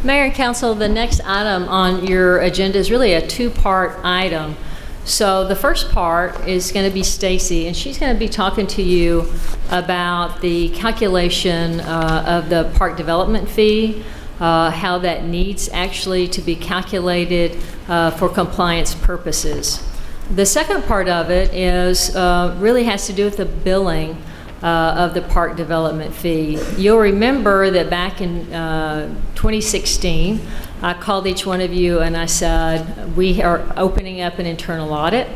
Mayor and Council, the next item on your agenda is really a two-part item. So the first part is going to be Stacy, and she's going to be talking to you about the calculation of the park development fee, how that needs actually to be calculated for compliance purposes. The second part of it is really has to do with the billing of the park development fee. You'll remember that back in 2016, I called each one of you and I said, we are opening up an internal audit,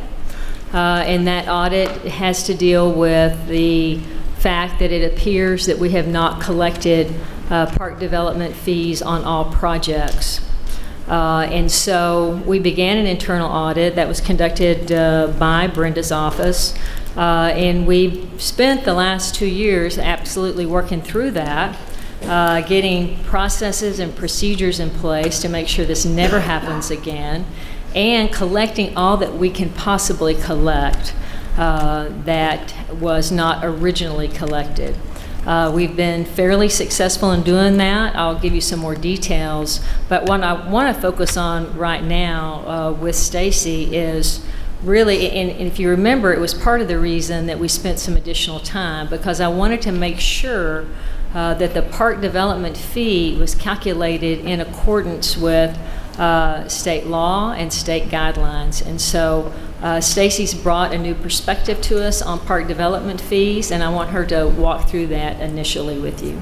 and that audit has to deal with the fact that it appears that we have not collected park development fees on all projects. And so we began an internal audit that was conducted by Brenda's office, and we spent the last 2 years absolutely working through that, getting processes and procedures in place to make sure this never happens again, and collecting all that we can possibly collect that was not originally collected. We've been fairly successful in doing that. I'll give you some more details, but what I want to focus on right now with Stacy is really, and if you remember, it was part of the reason that we spent some additional time, because I wanted to make sure that the park development fee was calculated in accordance with state law and state guidelines. And so Stacy's brought a new perspective to us on park development fees, and I want her to walk through that initially with you.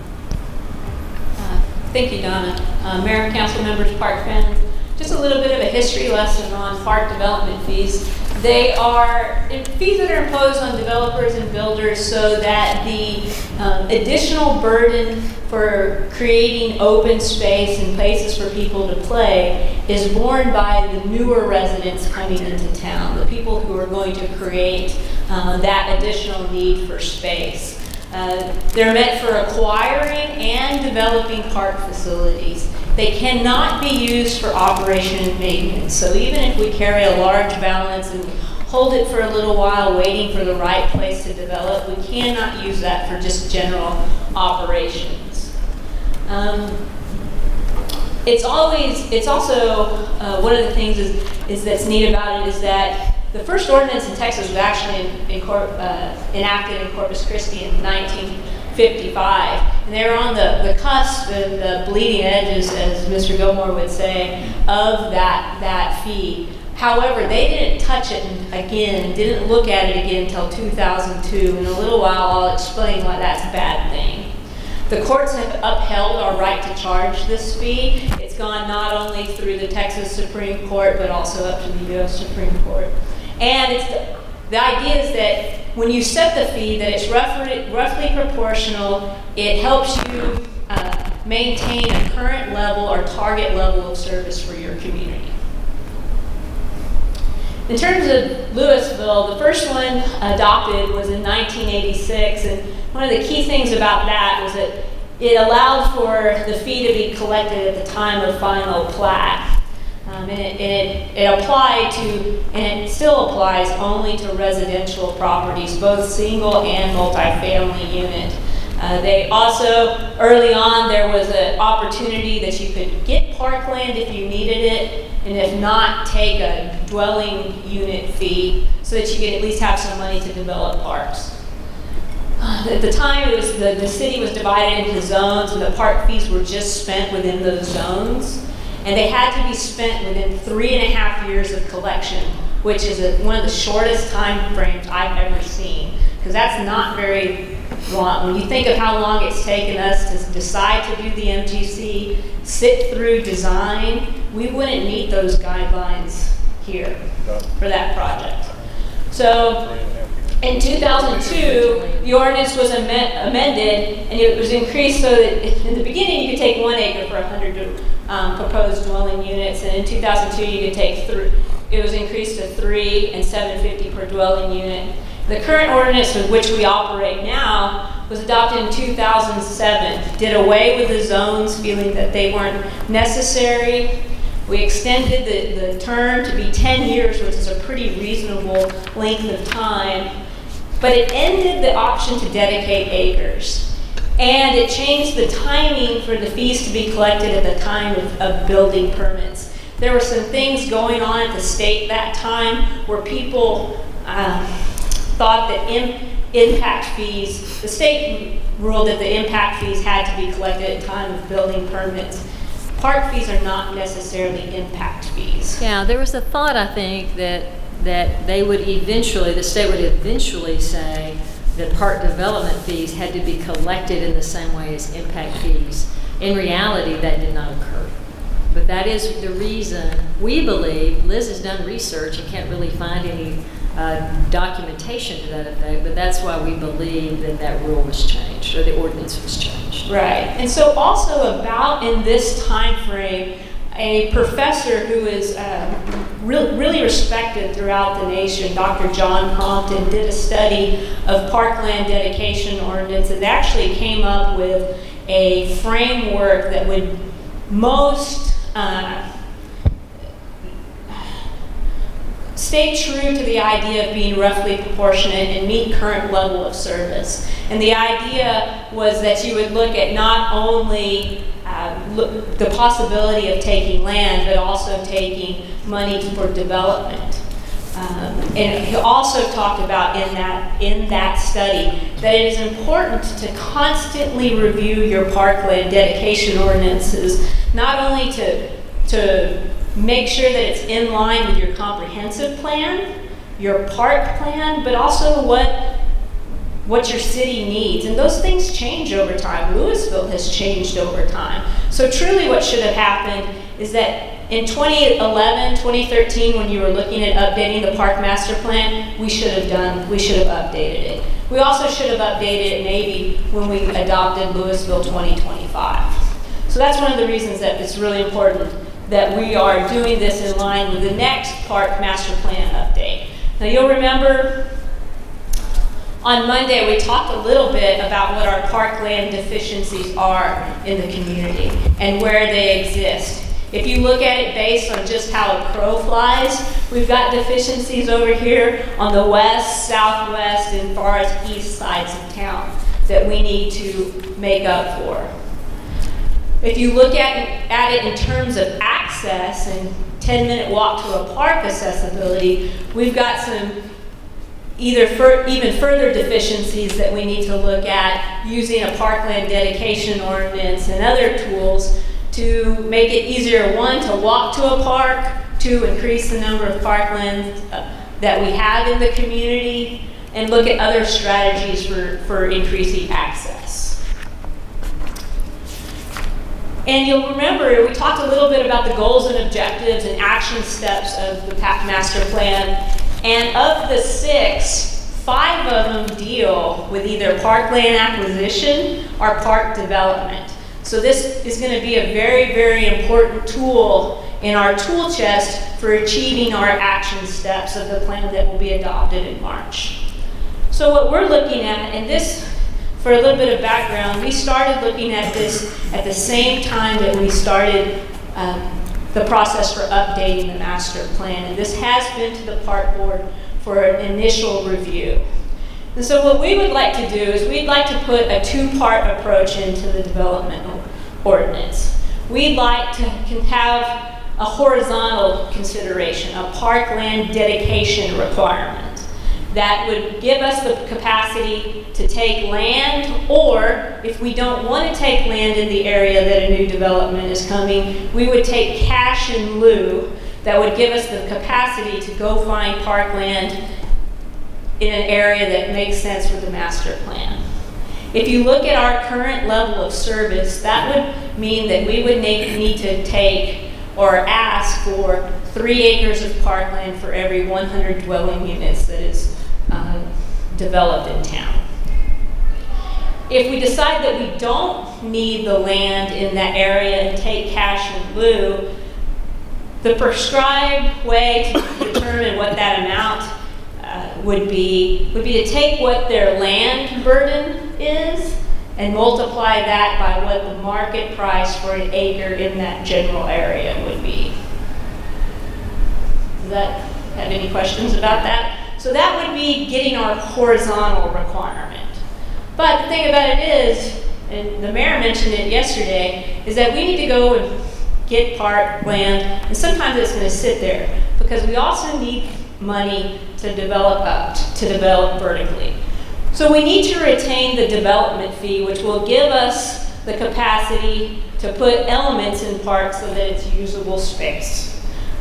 Thank you, Donna. Mayor and council members, park friends, just a little bit of a history lesson on park development fees. They are fees that are imposed on developers and builders so that the additional burden for creating open space and places for people to play is borne by the newer residents coming into town, the people who are going to create that additional need for space. They're meant for acquiring and developing park facilities. They cannot be used for operation and maintenance. So even if we carry a large balance and hold it for a little while waiting for the right place to develop, we cannot use that for just general operations. It's also one of the things is that's neat about it is that the first ordinance in Texas was actually enacted in Corpus Christi in 1955. And they were on the cusp and the bleeding edges, as Mr. Gilmore would say, of that fee. However, they didn't touch it again, didn't look at it again until 2002. In a little while, I'll explain why that's a bad thing. The courts have upheld our right to charge this fee. It's gone not only through the Texas Supreme Court, but also up to the U.S. Supreme Court. And the idea is that when you set the fee, that it's roughly proportional. It helps you maintain a current level or target level of service for your community. In terms of Louisville, the first one adopted was in 1986, and one of the key things about that was that it allowed for the fee to be collected at the time of final plat. And it applied to, and it still applies only to residential properties, both single and multifamily unit. They also, early on, there was an opportunity that you could get parkland if you needed it, and if not, take a dwelling unit fee so that you could at least have some money to develop parks. At the time, it was the city was divided into zones, and the park fees were just spent within those zones. And they had to be spent within 3.5 years of collection, which is one of the shortest time frames I've ever seen, because that's not very long. When you think of how long it's taken us to decide to do the MGC, sit through design, we wouldn't meet those guidelines here for that project. So in 2002, the ordinance was amended, and it was increased so that in the beginning you could take 1 acre for 100 proposed dwelling units, and in 2002 you could take 3. It was increased to 3 and $750 per dwelling unit. The current ordinance with which we operate now was adopted in 2007. Did away with the zones, feeling that they weren't necessary. We extended the term to be 10 years, which is a pretty reasonable length of time. But it ended the option to dedicate acres. And it changed the timing for the fees to be collected at the time of building permits. There were some things going on at the state that time where people thought that impact fees, the state ruled that the impact fees had to be collected at the time of building permits. Park fees are not necessarily impact fees. Yeah, there was a thought, I think, that they would eventually, the state would eventually say that park development fees had to be collected in the same way as impact fees. In reality, that did not occur. But that is the reason we believe, Liz has done research and can't really find any documentation to that effect, but that's why we believe that that rule was changed, or the ordinance was changed. Right. And so also about in this time frame, a professor who is really respected throughout the nation, Dr. John Crompton, did a study of parkland dedication ordinances. Actually came up with a framework that would most stay true to the idea of being roughly proportionate and meet current level of service. And the idea was that you would look at not only the possibility of taking land, but also taking money for development. And he also talked about in that study that it is important to constantly review your parkland dedication ordinances, not only to make sure that it's in line with your comprehensive plan, your park plan, but also what your city needs. And those things change over time. Louisville has changed over time. So truly what should have happened is that in 2011, 2013, when you were looking at updating the park master plan, we should have updated it. We also should have updated it maybe when we adopted Louisville 2025. So that's one of the reasons that it's really important that we are doing this in line with the next park master plan update. Now you'll remember on Monday we talked a little bit about what our parkland deficiencies are in the community and where they exist. If you look at it based on just how a crow flies, we've got deficiencies over here on the west, southwest, and far as east sides of town that we need to make up for. If you look at it in terms of access and 10-minute walk to a park accessibility, we've got some even further deficiencies that we need to look at using a parkland dedication ordinance and other tools to make it easier, one, to walk to a park, two, increase the number of parklands that we have in the community, and look at other strategies for increasing access. And you'll remember, we talked a little bit about the goals and objectives and action steps of the master plan. And of the 6, 5 of them deal with either parkland acquisition or park development. So this is going to be a very, very important tool in our tool chest for achieving our action steps of the plan that will be adopted in March. So what we're looking at, and this, for a little bit of background, we started looking at this at the same time that we started the process for updating the master plan. And this has been to the park board for an initial review. And so what we would like to do is we'd like to put a 2-part approach into the development ordinance. We'd like to have a horizontal consideration, a parkland dedication requirement that would give us the capacity to take land, or if we don't want to take land in the area that a new development is coming, we would take cash in lieu that would give us the capacity to go find parkland in an area that makes sense with the master plan. If you look at our current level of service, that would mean that we would need to take or ask for 3 acres of parkland for every 100 dwelling units that is developed in town. If we decide that we don't need the land in that area and take cash in lieu, the prescribed way to determine what that amount would be to take what their land burden is and multiply that by what the market price for an acre in that general area would be. Does that have any questions about that? So that would be getting our horizontal requirement. But the thing about it is, and the mayor mentioned it yesterday, is that we need to go and get park land, and sometimes it's gonna sit there, because we also need money to develop vertically. So we need to retain the development fee, which will give us the capacity to put elements in parks so that it's usable space.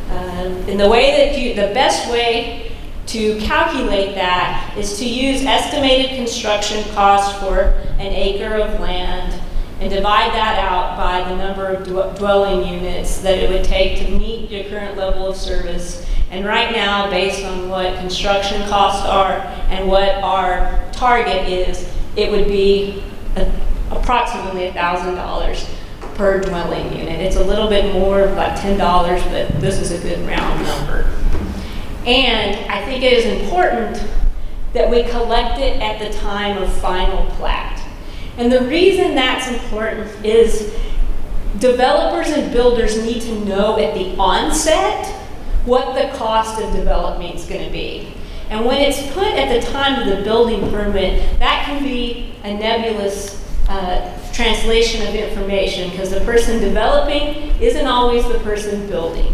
And the best way to calculate that is to use estimated construction cost for an acre of land and divide that out by the number of dwelling units that it would take to meet your current level of service. And right now, based on what construction costs are and what our target is, it would be approximately $1,000 per dwelling unit. It's a little bit more, about $10, but this is a good round number. And I think it is important that we collect it at the time of final plat. And the reason that's important is developers and builders need to know at the onset what the cost of development is going to be. And when it's put at the time of the building permit, that can be a nebulous translation of information, because the person developing isn't always the person building.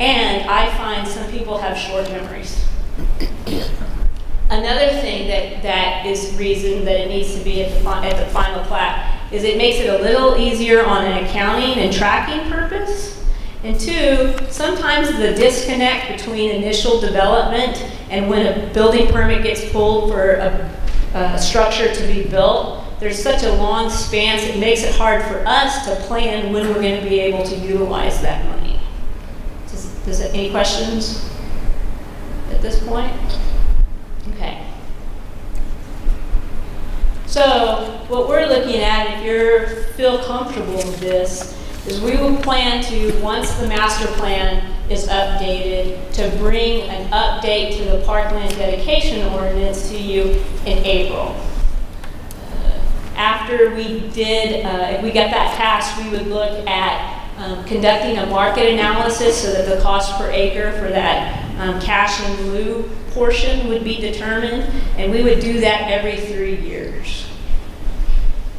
And I find some people have short memories. Another thing that is reason that it needs to be at the final plat is it makes it a little easier on an accounting and tracking purpose. And two, sometimes the disconnect between initial development and when a building permit gets pulled for a structure to be built, there's such a long span, it makes it hard for us to plan when we're going to be able to utilize that money. Any questions at this point? Okay. So what we're looking at, if you feel comfortable with this, is we will plan to, once the master plan is updated, to bring an update to the parkland dedication ordinance to you in April. After we did, if we got that passed, we would look at conducting a market analysis so that the cost per acre for that cash in lieu portion would be determined, and we would do that every 3 years.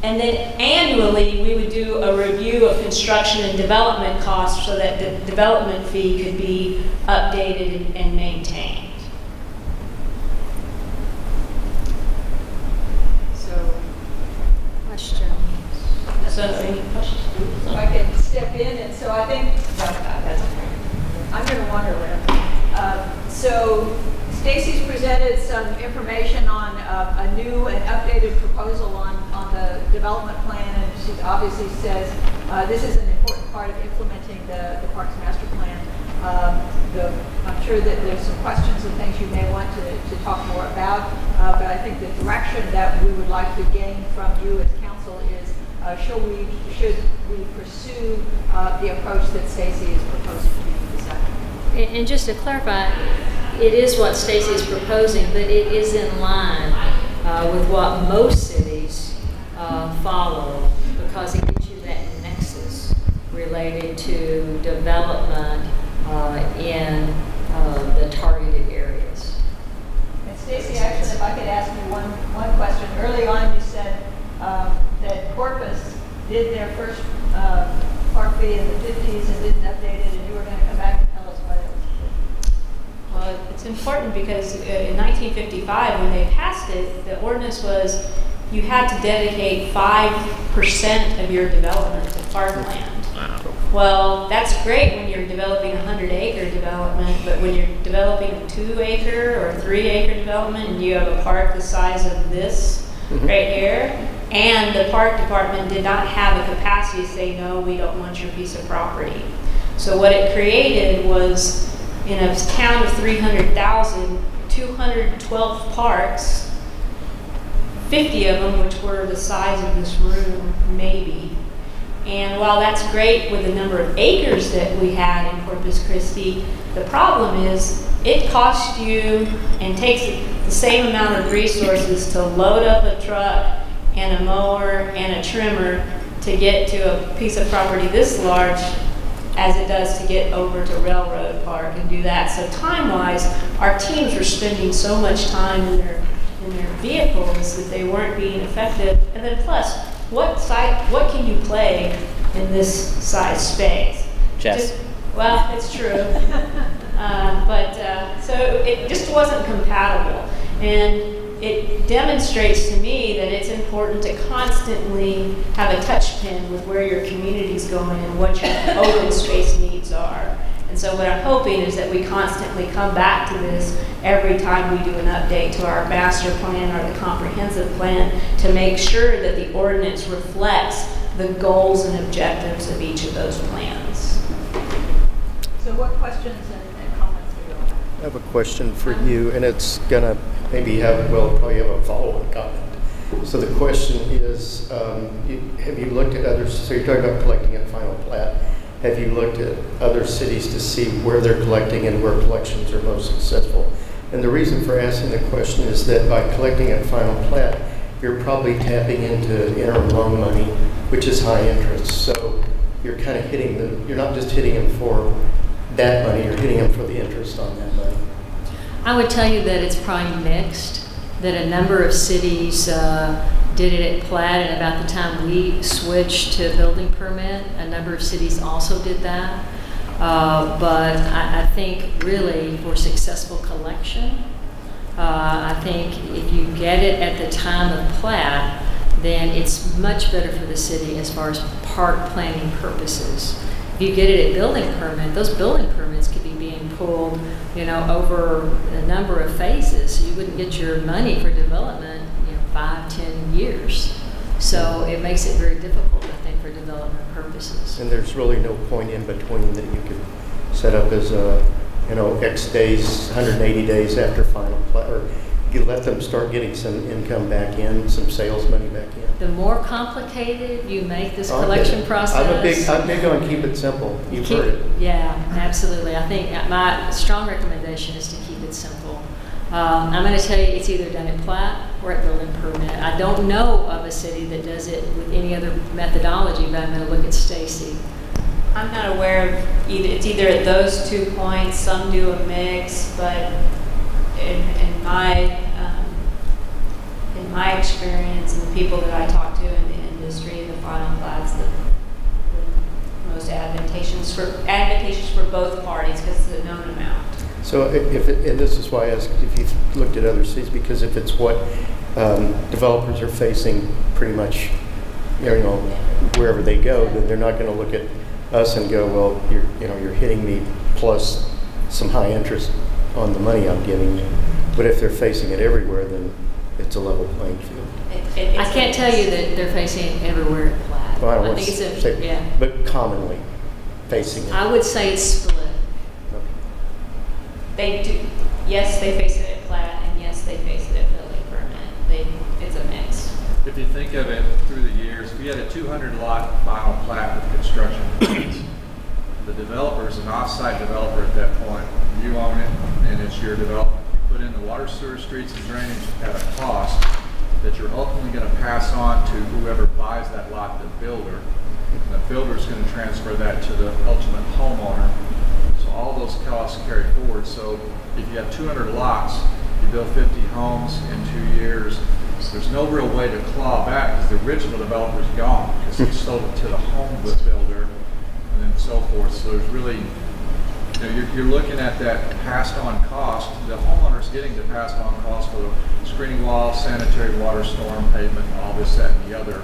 And then annually, we would do a review of construction and development costs so that the development fee could be updated and maintained. So, question. So, any questions? So I can step in, and so I think, I'm going to wander around. So Stacy's presented some information on a new and updated proposal on the development plan, and she obviously says this is an important part of implementing the Parks Master Plan. I'm sure that there's some questions and things you may want to talk more about, but I think the direction that we would like to gain from you as council is should we pursue the approach that Stacy is proposing to be decided? And just to clarify, it is what Stacy is proposing, but it is in line with what most cities follow, because it gives you that nexus related to development in the targeted areas. And Stacy, actually, if I could ask you one question. Early on, you said that Corpus did their first park fee in the 50s and didn't update it, and you were going to come back and tell us why that was. Well, it's important because in 1955, when they passed it, the ordinance was you had to dedicate 5% of your development to parkland. Well, that's great when you're developing a 100-acre development, but when you're developing a 2-acre or a 3-acre development and you have a park the size of this right here, and the park department did not have a capacity to say, no, we don't want your piece of property. So what it created was, in a town of 300,000, 212 parks, 50 of them which were the size of this room, maybe. And while that's great with the number of acres that we had in Corpus Christi, the problem is it costs you and takes the same amount of resources to load up a truck and a mower and a trimmer to get to a piece of property this large as it does to get over to Railroad Park and do that. So time-wise, our teams were spending so much time in their vehicles that they weren't being effective. And then plus, what can you play in this size space? Chess. Well, it's true. So it just wasn't compatible. And it demonstrates to me that it's important to constantly have a touch pin with where your community's going and what your open space needs are. And so what I'm hoping is that we constantly come back to this every time we do an update to our master plan or the comprehensive plan to make sure that the ordinance reflects the goals and objectives of each of those plans. So what questions and comments do you all have? I have a question for you, and it's gonna maybe probably have a follow-up comment. So the question is, have you looked at others? So you're talking about collecting at final plat. Have you looked at other cities to see where they're collecting and where collections are most successful? And the reason for asking the question is that by collecting at final plat, you're probably tapping into interim loan money, which is high interest. So you're kind of you're not just hitting them for that money, you're hitting them for the interest on that money. I would tell you that it's probably mixed, that a number of cities did it at plat, and about the time we switched to building permit, a number of cities also did that. But I think really for successful collection, I think if you get it at the time of plat, then it's much better for the city as far as park planning purposes. If you get it at building permit, those building permits could be being pulled, over a number of phases. So you wouldn't get your money for development, 5-10 years. So it makes it very difficult, I think, for development purposes. And there's really no point in between that you could set up as X days, 180 days after final plat, or you let them start getting some income back in, some sales money back in. The more complicated you make this collection process. I'm big on keep it simple. You've heard it. Yeah, absolutely. I think my strong recommendation is to keep it simple. I'm going to tell you it's either done at plat or at building permit. I don't know of a city that does it with any other methodology, but I'm going to look at Stacy. I'm not aware of it's either at those 2 points. Some do a mix, but in my experience and the people that I talk to in the industry, the final plat's the most advantageous for both parties because it's a known amount. So and this is why I asked if you've looked at other cities, because if it's what developers are facing pretty much, wherever they go, then they're not going to look at us and go, well, you're hitting me plus some high interest on the money I'm giving you. But if they're facing it everywhere, then it's a level playing field. I can't tell you that they're facing it everywhere at plat. Well, I don't I want think to it's say, yeah. but commonly facing it. I would say it's split. Okay. They do. Yes, they face it at plat, and yes, they face it at building permit. It's a mix. If you think of it through the years, we had a 200-lot final plat with construction plans. The developer is an off-site developer at that point. You own it, and it's your development. You put in the water, sewer, streets, and drainage at a cost that you're ultimately going to pass on to whoever buys that lot, the builder. And the builder is going to transfer that to the ultimate homeowner. So all those costs carry forward. So if you have 200 lots, you build 50 homes in 2 years, there's no real way to claw back because the original developer's gone because he sold it to the home builder and then so forth. So there's really, you're looking at that passed on cost. The homeowner's getting the passed on cost for the screening wall, sanitary water, storm, pavement, all this, that, and the other.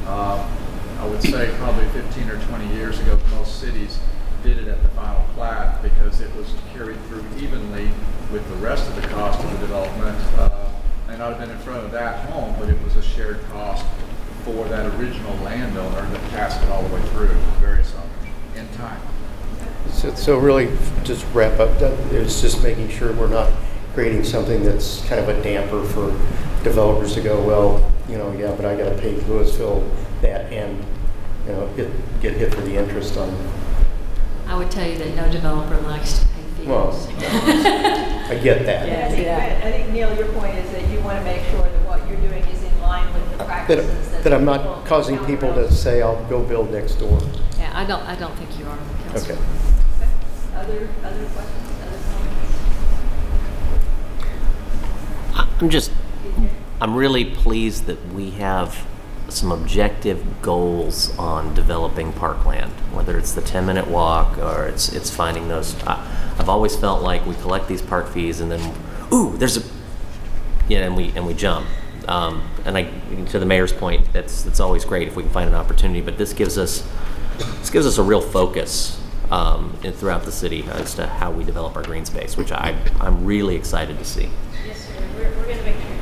I would say probably 15 or 20 years ago, most cities did it at the final plat because it was carried through evenly with the rest of the cost of the development. May not have been in front of that home, but it was a shared cost for that original landowner that passed it all the way through various owners in time. So really, just wrap up, it's just making sure we're not creating something that's kind of a damper for developers to go, well, yeah, but I got to pay Louisville that and, get hit for the interest on. I would tell you that no developer likes to pay fees. Well, I get that. Yeah. I think, Neil, your point is that you want to make sure that what you're doing is in line with the practices. That I'm not causing people to say, I'll go build next door. Yeah, I don't think you are, Councilman. Okay. Other questions, other comments? I'm really pleased that we have some objective goals on developing parkland, whether it's the 10-minute walk or it's finding those. I've always felt like we collect these park fees and then, ooh, there's a, and we jump. And to the mayor's point, that's always great if we can find an opportunity. But this gives us a real focus throughout the city as to how we develop our green space, which I'm really excited to see. Yes, sir. We're going to make sure.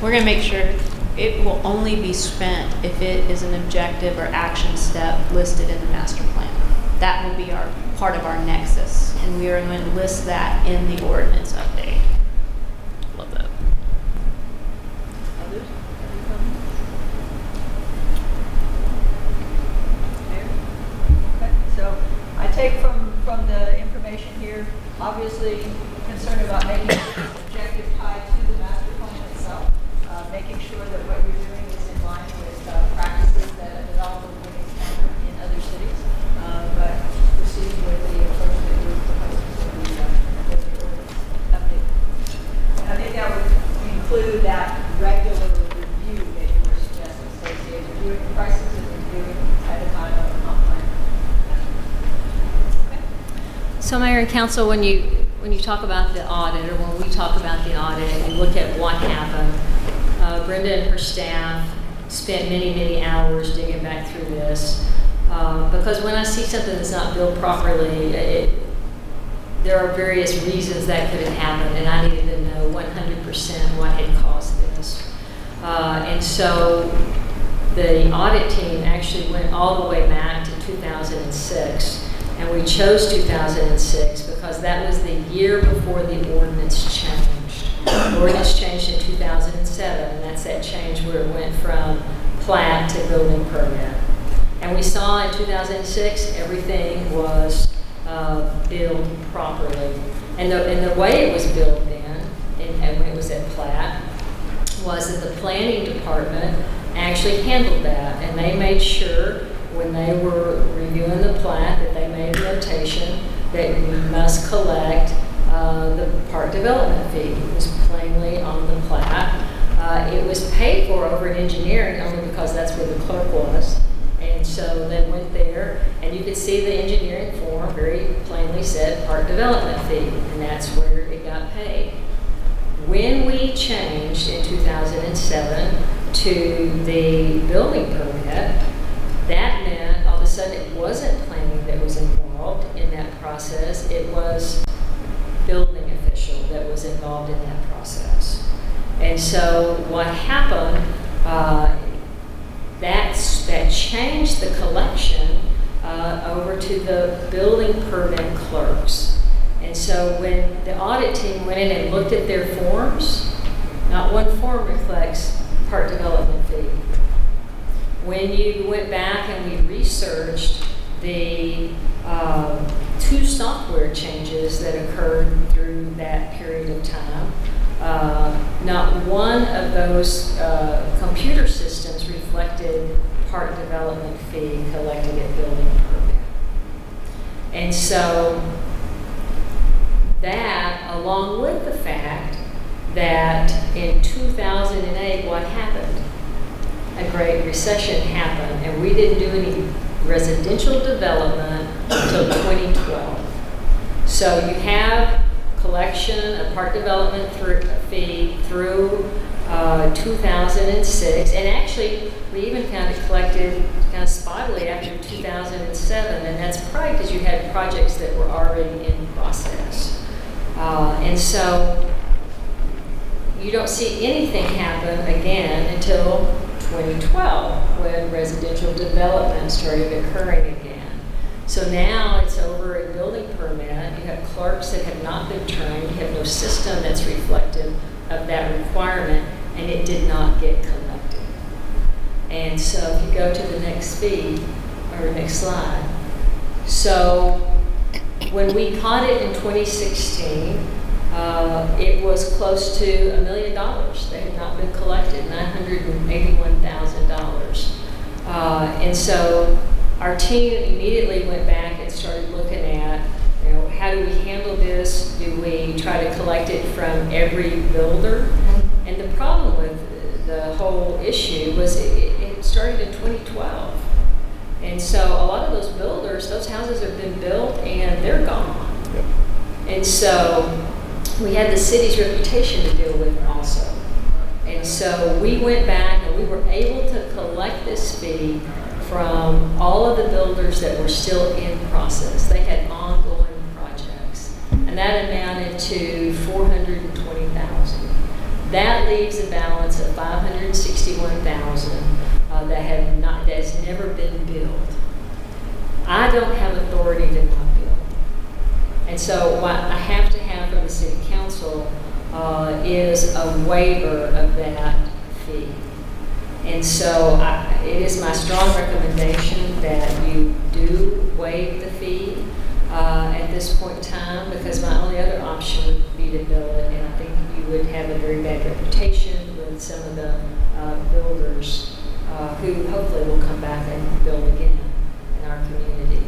We're going to make sure it will only be spent if it is an objective or action step listed in the master plan. That will be our part of our nexus, and we are going to list that in the ordinance update. Love that. Others? Any comments? Mayor? Okay, so I take from the information here, obviously concerned about making an objective tied to the master plan itself, making sure that what you're doing is in line with practices that a developer would encounter in other cities, but proceeding with the approach that you're proposing for the ordinance update. And I think that would include that regular review that you were suggesting, Stacey, of reviewing prices and reviewing at a time of a comp plan. Okay. So Mayor and Council, when you talk about the audit, or when we talk about the audit, and you look at what happened, Brenda and her staff spent many hours digging back through this, because when I see something that's not built properly, there are various reasons that could have happened, and I needed to know 100% what had caused this. And so the audit team actually went all the way back to 2006, and we chose 2006 because that was the year before the ordinance changed. The ordinance changed in 2007, and that's that change where it went from plat to building permit. And we saw in 2006 everything was billed properly. And the way it was billed then, and when it was at plat, was that the planning department actually handled that, and they made sure when they were reviewing the plat that they made a notation that we must collect the park development fee. It was plainly on the plat. It was paid for over in engineering only because that's where the clerk was. And so they went there, and you could see the engineering form very plainly said park development fee, and that's where it got paid. When we changed in 2007 to the building permit, that meant all of a sudden it wasn't planning that was involved in that process, it was building official that was involved in that process. And so what happened, that changed the collection over to the building permit clerks. And so when the audit team went in and looked at their forms, not one form reflects park development fee. When you went back and we researched the 2 software changes that occurred through that period of time, not one of those computer systems reflected park development fee collected at building permit. And so that, along with the fact that in 2008, what happened? A Great Recession happened, and we didn't do any residential development until 2012. So you have collection of park development fee through 2006, and actually we even kind of collected kind of spottily after 2007, and that's probably because you had projects that were already in process. And so you don't see anything happen again until 2012, when residential development started occurring again. So now it's over a building permit. You have clerks that have not been trained. You have no system that's reflective of that requirement, and it did not get collected. And so if you go to the next feed, or next slide. So when we caught it in 2016, it was close to $1 million. They had not been collected, $981,000. And so our team immediately went back and started looking at, how do we handle this? Do we try to collect it from every builder? And the problem with the whole issue was it started have been built and they're gone. Yep. And so we had the city's reputation to deal with also. And so we went back and we were able to collect this fee from all of the builders that were still in process. They had ongoing projects. And that amounted to $420,000. That leaves a balance of $561,000 that's never been billed. I don't have authority to not bill. And so what I have to have from the city council is a waiver of that fee. And so it is my strong recommendation that you do waive the fee at this point in time, because my only other option would be to bill it, and I think you would have a very bad reputation with some of the builders who hopefully will come back and build again in our community.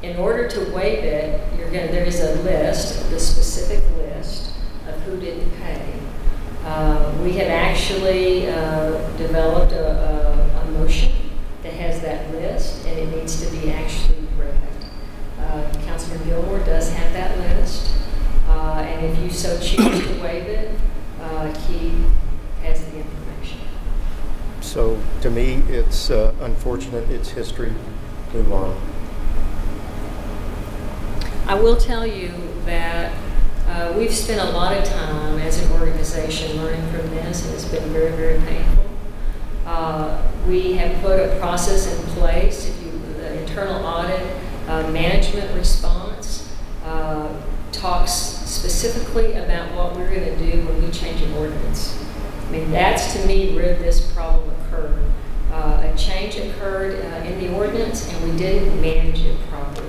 In order to waive it, there is a list, the specific list of who didn't pay. We have actually developed a motion that has that list, and it needs to be actually read. Councilman Gilmore does have that list, and if you so choose to waive it, he has the information. So to me, it's unfortunate, it's history, move on. I will tell you that we've spent a lot of time as an organization learning from this, and it's been very, very painful. We have put a process in place. The internal audit management response talks specifically about what we're going to do when we change an ordinance. I mean, that's to me where this problem occurred. A change occurred in the ordinance, and we didn't manage it properly.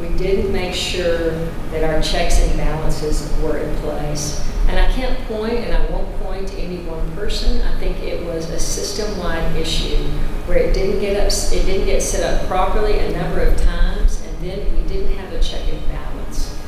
We didn't make sure that our checks and balances were in place. And I can't point, and I won't point to any one person. I think it was a system-wide issue where it didn't get set up properly a number of times, and then we didn't have a check and balance.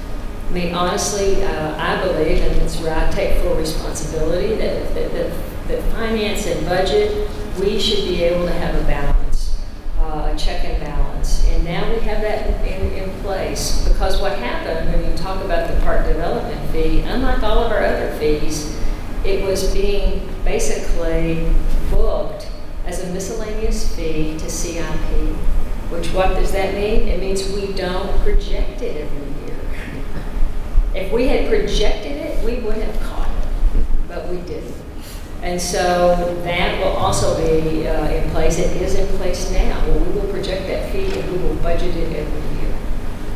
I mean, honestly, I believe, and it's where I take full responsibility, that finance and budget, we should be able to have a balance, a check and balance. And now we have that in place, because what happened when you talk about the park development fee, unlike all of our other fees, it was being basically booked as a miscellaneous fee to CIP, which what does that mean? It means we don't project it every year. If we had projected it, we would have caught it, but we didn't. And so that will also be in place. It is in place now. Well, we will project that fee and we will budget it every year.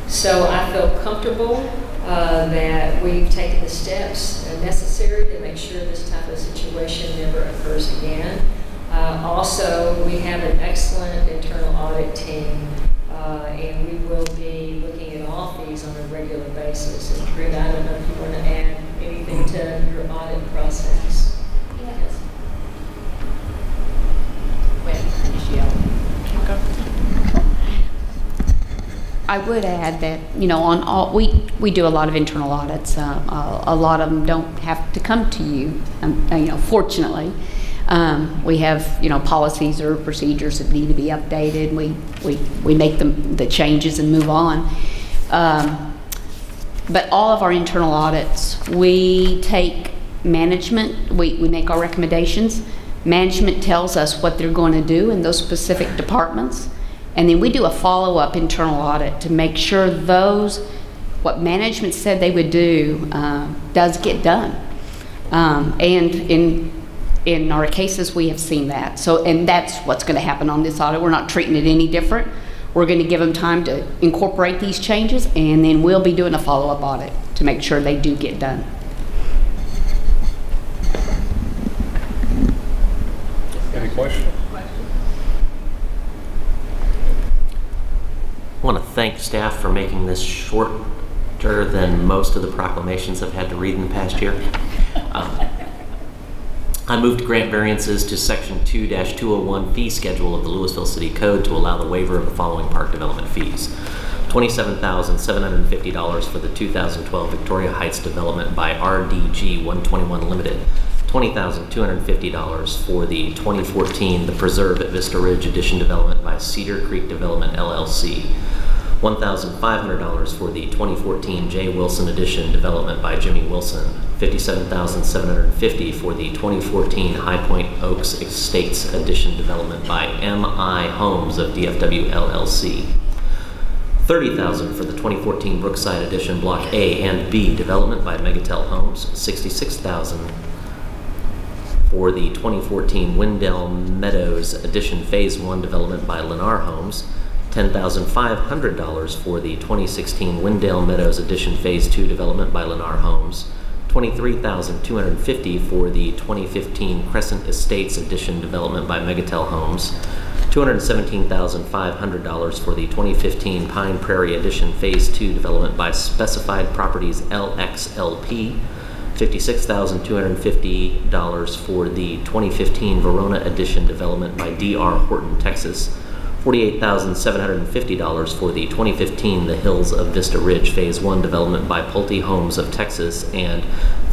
So I feel comfortable that we've taken the steps necessary to make sure this type of situation never occurs again. Also, we have an excellent internal audit team, and we will be looking at all fees on a regular basis. And Britt, I don't know if you want to add anything to your audit process. Yes. I would add that, on all, we do a lot of internal audits. A lot of them don't have to come to you, fortunately. We have, policies or procedures that need to be updated. We make the changes and move on. But all of our internal audits, we take management, we make our recommendations. Management tells us what they're going to do in those specific departments. And then we do a follow-up internal audit to make sure what management said they would do does get done. And in our cases, we have seen that. So, and that's what's going to happen on this audit. We're not treating it any different. We're going to give them time to incorporate these changes, and then we'll be doing a follow-up audit to make sure they do get done. Any questions? I want to thank staff for making this shorter than most of the proclamations I've had to read in the past year. I move to grant variances to Section 2-201 fee schedule of the Louisville City Code to allow the waiver of the following park development fees. $27,750 for the 2012 Victoria Heights development by RDG 121 Limited. $20,250 for the 2014 The Preserve at Vista Ridge Addition development by Cedar Creek Development LLC. $1,500 for the 2014 J. Wilson Edition development by Jimmy Wilson, $57,750 for the 2014 High Point Oaks Estates Edition development by M.I. Homes of DFW LLC, $30,000 for the 2014 Brookside Edition Block A and B development by Megatel Homes, $66,000 for the 2014 Wendell Meadows Edition Phase 1 development by Lennar Homes, $10,500 for the 2016 Wendell Meadows Edition Phase 2 development by Lennar Homes, $23,250 for the 2015 Crescent Estates Edition development by Megatel Homes, $217,500 for the 2015 Pine Prairie Edition Phase 2 development by Specified Properties LXLP, $56,250 for the 2015 Verona Edition development by D.R. Horton, Texas, $48,750 for the 2015 The Hills of Vista Ridge Phase 1 development by Pulte Homes of Texas, and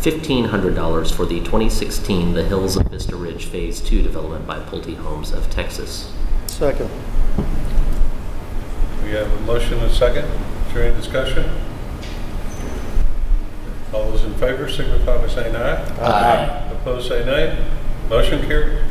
$1,500 for the 2016 The Hills of Vista Ridge Phase 2 development by Pulte Homes of Texas. Second. We have a motion and a second. Is there any discussion? All those in favor signify by saying aye. Aye. Opposed, say nay. Motion carried.